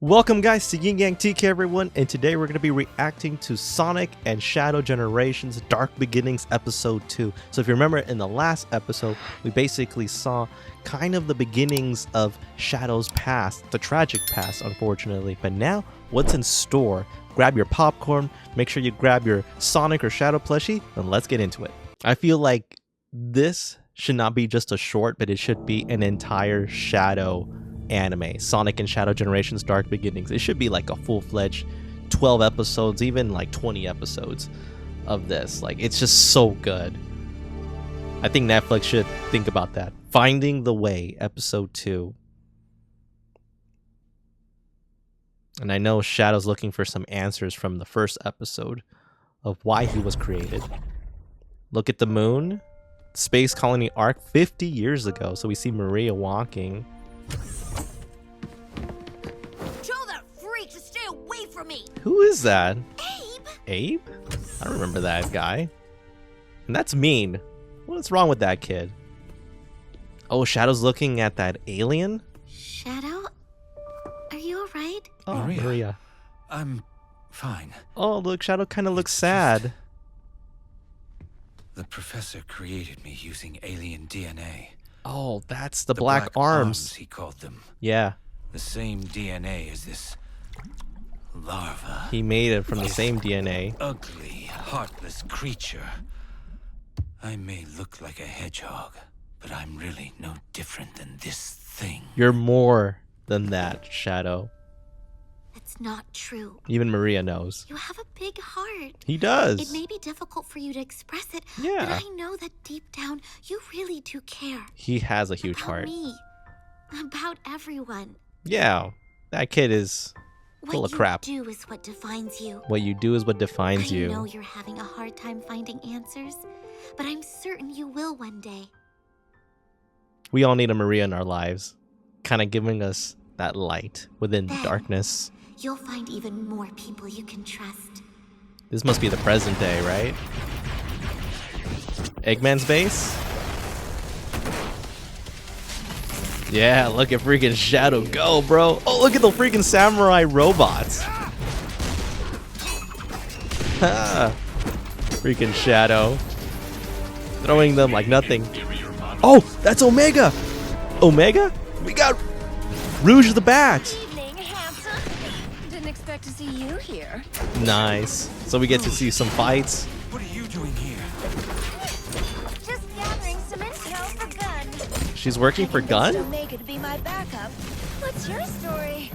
Welcome guys to YinYangTK everyone, and today we're going to be reacting to Sonic and Shadow Generations Dark Beginnings episode 2. So if you remember in the last episode, we basically saw kind of the beginnings of Shadow's past, the tragic past unfortunately. But now, what's in store? Grab your popcorn, make sure you grab your Sonic or Shadow plushie, and let's get into it. I feel like this should not be just a short, but it should be an entire Shadow anime, Sonic and Shadow Generations Dark Beginnings. It should be like a full-fledged 12 episodes, even like 20 episodes of this. Like, it's just so good. I think Netflix should think about that. Finding the Way, episode 2. And I know Shadow's looking for some answers from the first episode of why he was created. Look at the moon. Space colony arc 50 years ago. So we see Maria walking. For me. Who is that? Abe? Abe? I don't remember that guy. And that's mean. What's wrong with that kid? Oh, Shadow's looking at that alien? Shadow? Are you alright? Oh, Maria. I'm fine. Oh, look, Shadow kind of looks sad. The professor created me using alien DNA. Oh, that's the black arms. He called them. Yeah. The same DNA as this larva. He made it from the same DNA. Ugly, heartless creature. I may look like a hedgehog, but I'm really no different than this thing. You're more than that, Shadow. That's not true. Even Maria knows. You have a big heart. He does. It may be difficult for you to express it, yeah, but I know that deep down, you really do care. He has a huge about heart. Me. About everyone. Yeah, that kid is full of crap. What you do is what defines you. What you do is what defines you. I know you're having a hard time finding answers, but I'm certain you will one day. We all need a Maria in our lives, kind of giving us that light within the darkness. You'll find even more people you can trust. This must be the present day, right? Eggman's base? Yeah, look at freaking Shadow go, bro. Oh, look at the freaking samurai robots. Freaking Shadow. Throwing them like nothing. Oh, that's Omega. Omega? We got Rouge the Bat. Good evening, handsome. Didn't expect to see you here. Nice. So we get to see some fights. What are you doing here? Just gathering some intel for Gun. She's working for Gun? Omega to be my backup. What's your story?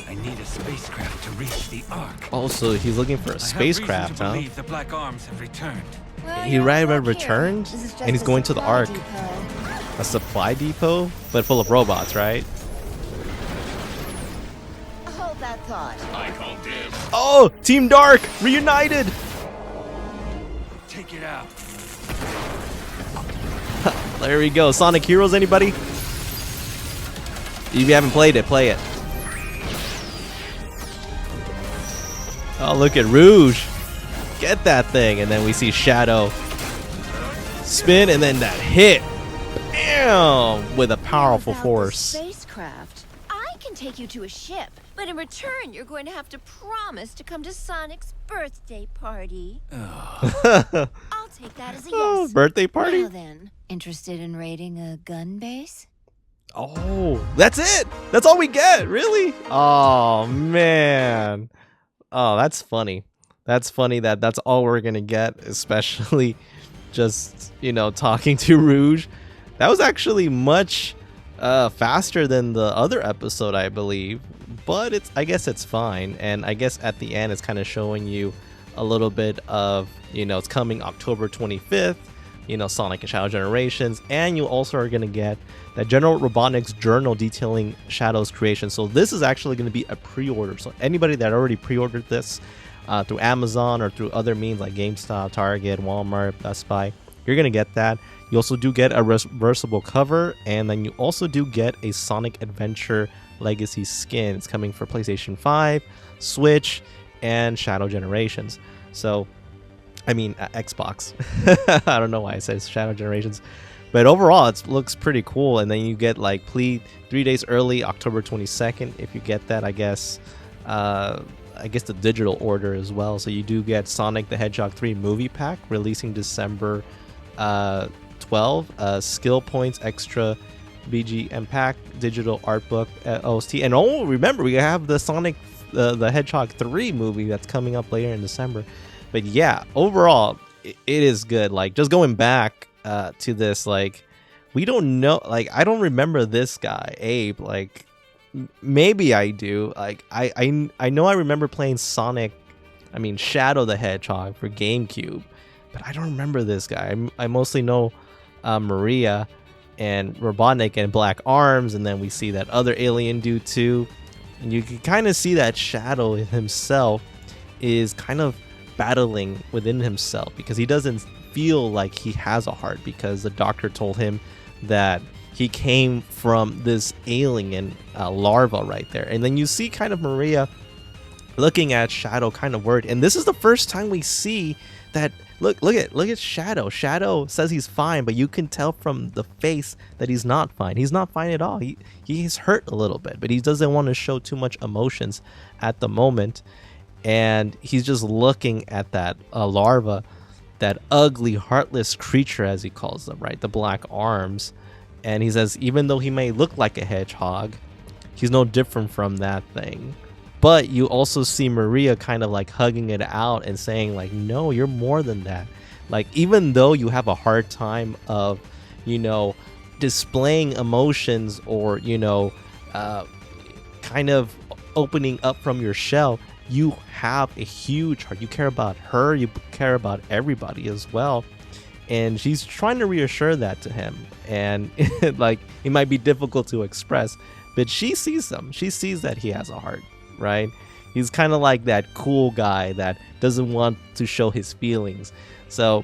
I need a spacecraft to reach the Ark. Oh, so he's looking for a spacecraft, I huh? have reason to believe the Black Arms have returned. Well, He you're right welcome returned, here. This is just and he's a going to the supply Ark. depot. A supply depot, but full of robots, right? Hold that thought. Oh, Team Dark reunited. Take it out. There we go. Sonic Heroes, anybody? If you haven't played it, play it. Oh, look at Rouge. Get that thing. And then we see Shadow spin, and then that hit. Bam! With a powerful About the force. Spacecraft. I can take you to a ship, but in return, you're going to have to promise to come to Sonic's birthday party. I'll take that as a Oh, yes. birthday party? Now then, interested in raiding a gun base? Oh, that's it. That's all we get, really? Oh, man. Oh, that's funny. That's funny that that's all we're going to get, especially just, you know, talking to Rouge. That was actually much faster than the other episode, I believe. But I guess it's fine. And I guess at the end, it's kind of showing you a little bit of, you know, it's coming October 25th. You know, Sonic and Shadow Generations, and you also are going to get that General Robotnik's journal detailing Shadow's creation. So this is actually going to be a pre-order. So anybody that already pre-ordered this through Amazon or through other means like GameStop, Target, Walmart, Best Buy, you're going to get that. You also do get a reversible cover, and then you also do get a Sonic Adventure Legacy skin. It's coming for PlayStation 5, Switch, and Shadow Generations. So I mean, Xbox. I don't know why I said Shadow Generations. But overall, it looks pretty cool. And then you get like 3 days early, October 22nd, if you get that, I guess. I guess the digital order as well. So you do get Sonic the Hedgehog 3 movie pack releasing December 12. Skill points, extra BGM pack, digital art book, OST. And oh, remember, we have the Sonic the Hedgehog 3 movie that's coming up later in December. But yeah, overall, it is good. Like, just going back to this, like, we don't know, like, I don't remember this guy, Abe. Like, maybe I do. Like, I know I remember playing Shadow the Hedgehog for GameCube, but I don't remember this guy. I mostly know Maria and Robotnik and Black Arms, and then we see that other alien dude too. And you can kind of see that Shadow himself is kind of battling within himself because he doesn't feel like he has a heart, because the doctor told him that he came from this alien larva right there. And then you see kind of Maria looking at Shadow kind of worried. And this is the first time we see that, look at Shadow. Shadow says he's fine, but you can tell from the face that he's not fine. He's not fine at all. He's hurt a little bit, but he doesn't want to show too much emotions at the moment. And he's just looking at that larva, that ugly, heartless creature, as he calls them, right? The Black Arms. And he says, even though he may look like a hedgehog, he's no different from that thing. But you also see Maria kind of like hugging it out and saying like, no, you're more than that. Like, even though you have a hard time of, displaying emotions or, kind of opening up from your shell, you have a huge heart. You care about her. You care about everybody as well. And she's trying to reassure that to him. And like, it might be difficult to express, but she sees him. She sees that he has a heart, right? He's kind of like that cool guy that doesn't want to show his feelings. So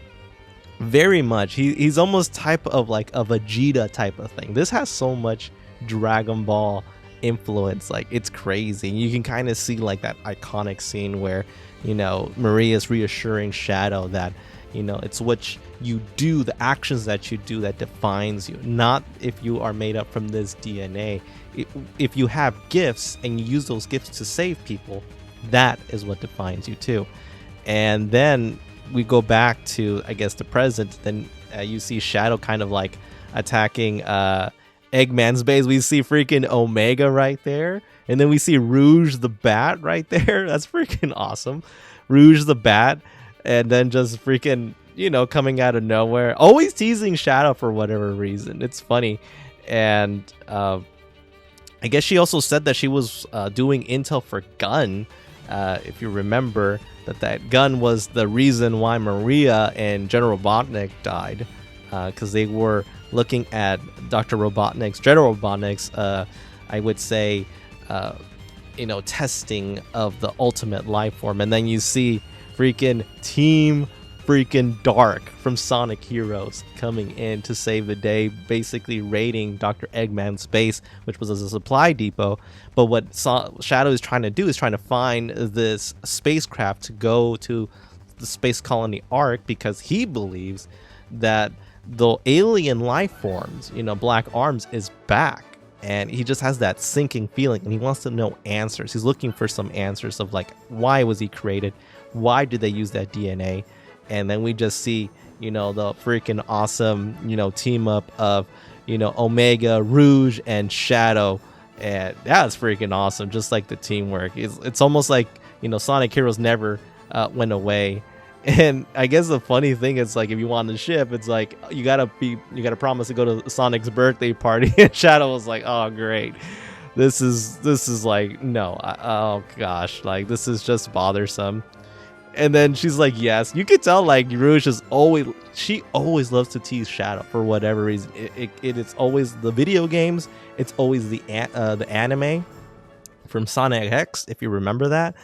very much, he's almost type of like a Vegeta type of thing. This has so much Dragon Ball influence, like it's crazy. You can kind of see like that iconic scene where Maria's reassuring Shadow that it's what you do, the actions that you do, that defines you, not if you are made up from this DNA. If you have gifts and you use those gifts to save people, that is what defines you too. And then we go back to, I guess, the present. Then you see Shadow kind of like attacking Eggman's base. We see freaking Omega right there, and then we see Rouge the Bat right there. That's freaking awesome. Rouge the Bat, and then just freaking coming out of nowhere, always teasing Shadow for whatever reason. It's funny. And I guess she also said that she was doing intel for Gun, if you remember, that Gun was the reason why Maria and General Robotnik died, because they were looking at Dr. Robotnik's, General Robotnik's, I would say, testing of the ultimate life form. And then you see freaking Team freaking Dark from Sonic Heroes coming in to save the day, basically raiding Dr. Eggman's base, which was a supply depot. But what Shadow is trying to do is trying to find this spacecraft to go to the space colony Ark, because he believes that the alien life forms, Black Arms, is back. And he just has that sinking feeling, and he wants to know answers. He's looking for some answers of like, why was he created? Why did they use that DNA? And then we just see, the freaking awesome, team up of, Omega, Rouge, and Shadow. And that's freaking awesome. Just like the teamwork. It's almost like, Sonic Heroes never went away. And I guess the funny thing is, like, if you want the ship, it's like you gotta promise to go to Sonic's birthday party. And Shadow was like, oh great, this is like, no, oh gosh, like this is just bothersome. And then she's like, yes. You could tell like Rouge is always loves to tease Shadow for whatever reason. It's always the video games. It's always the anime from Sonic X, if you remember that.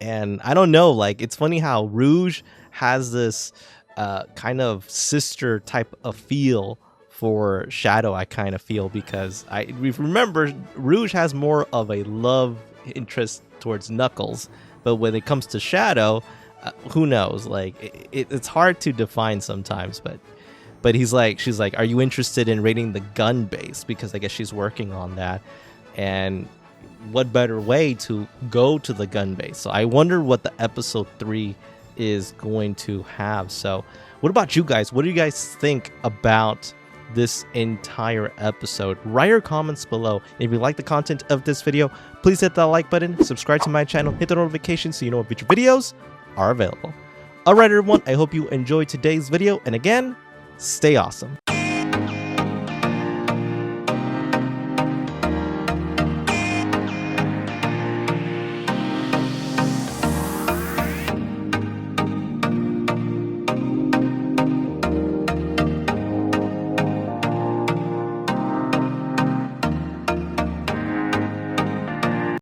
And I don't know, like, it's funny how Rouge has this kind of sister type of feel for Shadow, I kind of feel, because we remember Rouge has more of a love interest towards Knuckles, but when it comes to Shadow, who knows? Like, it's hard to define sometimes, but But she's like, are you interested in raiding the gun base? Because I guess she's working on that. And what better way to go to the gun base? So I wonder what the episode 3 is going to have. So what about you guys? What do you guys think about this entire episode? Write your comments below. If you like the content of this video, please hit that like button, subscribe to my channel, hit the notification so you know when future videos are available. Alright everyone, I hope you enjoyed today's video, and again, stay awesome.